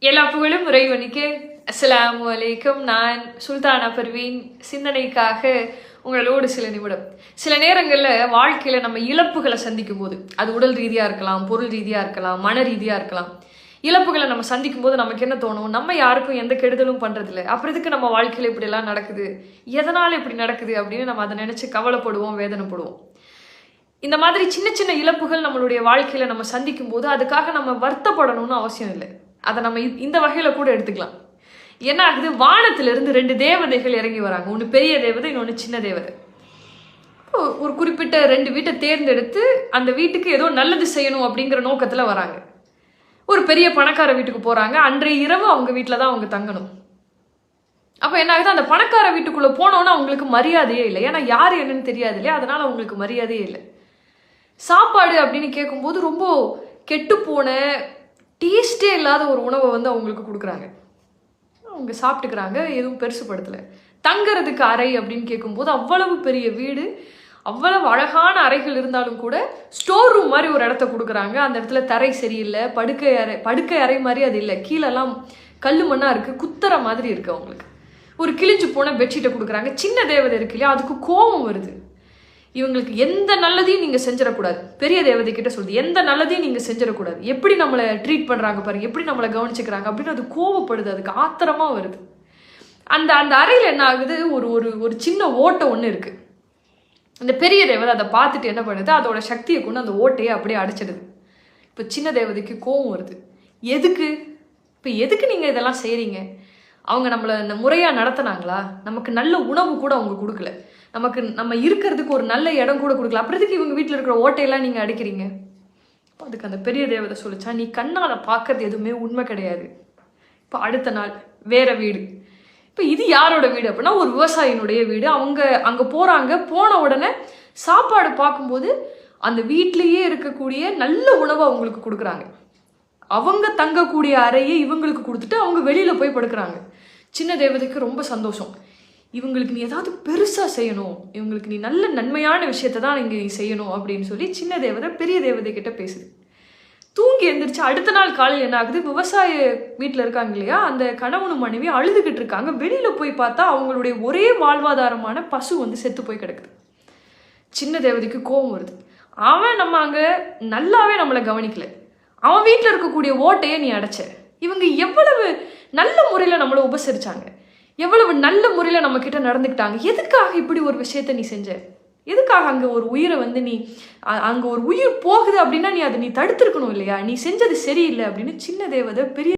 எல்லா புகழும் இறைவனுக்கே. அஸ்ஸலாமு அலைக்கும். நான் சுல்தானா பர்வீன். சிந்தனைக்காக உங்களோடு சில நிமிடம். சில நேரங்களில் வாழ்க்கையில் நம்ம இழப்புகளை சந்திக்கும் போது, அது உடல் ரீதியாக இருக்கலாம், பொருள் ரீதியாக இருக்கலாம், மன ரீதியாக இருக்கலாம். இழப்புகளை நம்ம சந்திக்கும் போது நமக்கு என்ன தோணும்? நம்ம யாருக்கும் எந்த கெடுதலும் பண்ணுறதில்ல, அப்புறம் இதுக்கு நம்ம வாழ்க்கையில் இப்படியெல்லாம் நடக்குது, எதனால் இப்படி நடக்குது அப்படின்னு நம்ம அதை நினச்சி கவலைப்படுவோம், வேதனைப்படுவோம். இந்த மாதிரி சின்ன சின்ன இழப்புகள் நம்மளுடைய வாழ்க்கையில் நம்ம சந்திக்கும் போது அதுக்காக நம்ம வருத்தப்படணும்னு அவசியம் இல்லை. அதை நம்ம இந்த வகையில் கூட எடுத்துக்கலாம். என்ன ஆகுது? வானத்திலிருந்து 2 தேவதைகள் இறங்கி வராங்க. ஒன்று பெரிய தேவதை, இன்னொன்று சின்ன தேவதை. ஒரு குறிப்பிட்ட 2 வீட்டை தேர்ந்தெடுத்து அந்த வீட்டுக்கு ஏதோ நல்லது செய்யணும் அப்படிங்கிற நோக்கத்தில் வராங்க. ஒரு பெரிய பணக்கார வீட்டுக்கு போகிறாங்க. அன்றைய இரவு அவங்க வீட்டில் தான் அவங்க தங்கணும். அப்போ என்ன ஆகுது? அந்த பணக்கார வீட்டுக்குள்ளே போனோன்னா அவங்களுக்கு மரியாதையே இல்லை. ஏன்னா யார் என்னன்னு தெரியாது இல்லையா, அதனால் அவங்களுக்கு மரியாதையே இல்லை. சாப்பாடு அப்படின்னு கேட்கும்போது ரொம்ப கெட்டுப்போன டேஸ்டே இல்லாத ஒரு உணவை அவங்களுக்கு கொடுக்குறாங்க. அவங்க சாப்பிட்டுக்கிறாங்க, எதுவும் பெருசுப்படுத்தலை. தங்கிறதுக்கு அறை அப்படின்னு கேட்கும்போது அவ்வளவு பெரிய வீடு, அவ்வளவு அழகான அறைகள் இருந்தாலும் கூட ஸ்டோர் ரூம் மாதிரி ஒரு இடத்த கொடுக்குறாங்க. அந்த இடத்துல தரை சரியில்லை, படுக்கை அறை மாதிரி அது இல்லை, கீழெல்லாம் கல் மண்ணாக இருக்குது, குத்துற மாதிரி இருக்குது. அவங்களுக்கு ஒரு கிழிஞ்சு போன பெட்ஷீட்டை கொடுக்குறாங்க. சின்ன தேவதை இருக்கு இல்லையா, அதுக்கு கோபம் வருது. இவங்களுக்கு எந்த நல்லதையும் நீங்கள் செஞ்சிடக்கூடாது. பெரிய தேவதை கிட்ட சொல்லுது, எந்த நல்லதையும் நீங்கள் செஞ்சிடக்கூடாது. எப்படி நம்மளை ட்ரீட் பண்ணுறாங்க பாருங்க, எப்படி நம்மளை கவனிச்சுக்கிறாங்க அப்படின்னு அது கோவப்படுது, அதுக்கு ஆத்திரமாக வருது. அந்த அந்த அறையில் என்ன ஆகுது? ஒரு ஒரு ஒரு சின்ன ஓட்டை ஒன்று இருக்குது. அந்த பெரிய தேவதை அதை பார்த்துட்டு என்ன பண்ணுது? அதோட சக்தியை கொண்டு அந்த ஓட்டையை அப்படியே அடைச்சிடுது. இப்போ சின்ன தேவதைக்கு கோவம் வருது. எதுக்கு நீங்கள் இதெல்லாம் செய்கிறீங்க? அவங்க நம்மளை இந்த முறையாக நடத்தினாங்களா? நமக்கு நல்ல உணவு கூட அவங்க கொடுக்கல, நம்ம இருக்கிறதுக்கு ஒரு நல்ல இடம் கூட கொடுக்கல, அப்புறம் எதுக்கு இவங்க வீட்டில் இருக்கிற ஓட்டையெல்லாம் நீங்கள் அடிக்கிறீங்க? இப்போ அதுக்கு அந்த பெரிய தேவதை சொல்லிச்சா, நீ கண்ணால் பார்க்கறது எதுவுமே உண்மை கிடையாது. இப்போ அடுத்த நாள் வேற வீடு. இப்போ இது யாரோட வீடு அப்படின்னா ஒரு விவசாயினுடைய வீடு. அவங்க அங்கே போகிறாங்க. போன உடனே சாப்பாடு பார்க்கும்போது அந்த வீட்டிலேயே இருக்கக்கூடிய நல்ல உணவை அவங்களுக்கு கொடுக்குறாங்க. அவங்க தங்கக்கூடிய அறையை இவங்களுக்கு கொடுத்துட்டு அவங்க வெளியில் போய் படுக்கிறாங்க. சின்ன தேவதைக்கு ரொம்ப சந்தோஷம். இவங்களுக்கு நீ ஏதாவது பெருசாக செய்யணும், இவங்களுக்கு நீ நல்ல நன்மையான விஷயத்தை தான் நீ செய்யணும் அப்படின்னு சொல்லி சின்ன தேவதை பெரிய தேவதை கிட்ட பேசுது. தூங்கி எழுந்திரிச்சு அடுத்த நாள் காலையில் என்ன ஆகுது? விவசாய வீட்டில் இருக்காங்க இல்லையா, அந்த கணவனும் மனைவி அழுதுகிட்டு இருக்காங்க. வெளியில் போய் பார்த்தா அவங்களுடைய ஒரே வாழ்வாதாரமான பசு செத்து போய் கிடக்குது. சின்ன தேவதைக்கு கோபம் வருது. அவன் நம்ம அங்கே நல்லாவே நம்மளை கவனிக்கல, அவன் வீட்டில் இருக்கக்கூடிய ஓட்டையை நீ அடைச்ச. இவங்க எவ்வளவு நல்ல முறையில் நம்மளை உபசரிச்சாங்க, எவ்வளவு நல்ல முறையில் நம்ம கிட்ட நடந்துக்கிட்டாங்க. எதுக்காக இப்படி ஒரு விஷயத்த நீ செஞ்ச? எதுக்காக அங்கே ஒரு உயிரை நீ அங்கே ஒரு உயிர் போகுது அப்படின்னா நீ அதை தடுத்திருக்கணும் இல்லையா? நீ செஞ்சது சரியில்லை அப்படின்னு சின்ன தேவதை பெரிய